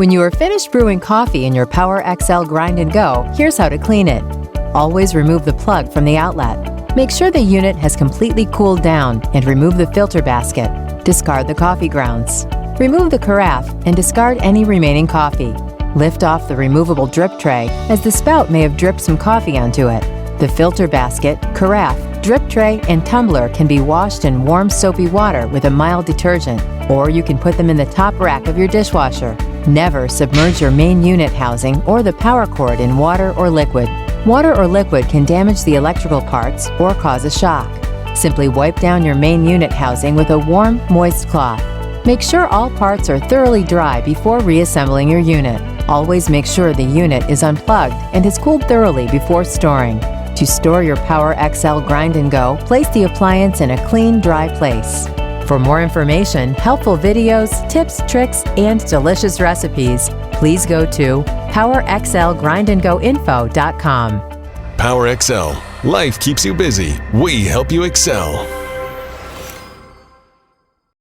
When you are finished brewing coffee in your PowerXL Grind and Go, here's how to clean it. Always remove the plug from the outlet. Make sure the unit has completely cooled down and remove the filter basket. Discard the coffee grounds. Remove the carafe and discard any remaining coffee. Lift off the removable drip tray, as the spout may have dripped some coffee onto it. The filter basket, carafe, drip tray, and tumbler can be washed in warm soapy water with a mild detergent, or you can put them in the top rack of your dishwasher. Never submerge your main unit housing or the power cord in water or liquid. Water or liquid can damage the electrical parts or cause a shock. Simply wipe down your main unit housing with a warm, moist cloth. Make sure all parts are thoroughly dry before reassembling your unit. Always make sure the unit is unplugged and is cooled thoroughly before storing. To store your PowerXL Grind and Go, place the appliance in a clean, dry place. For more information, helpful videos, tips, tricks, and delicious recipes, please go to PowerXLGrindandGoInfo.com. PowerXL. Life keeps you busy. We help you excel.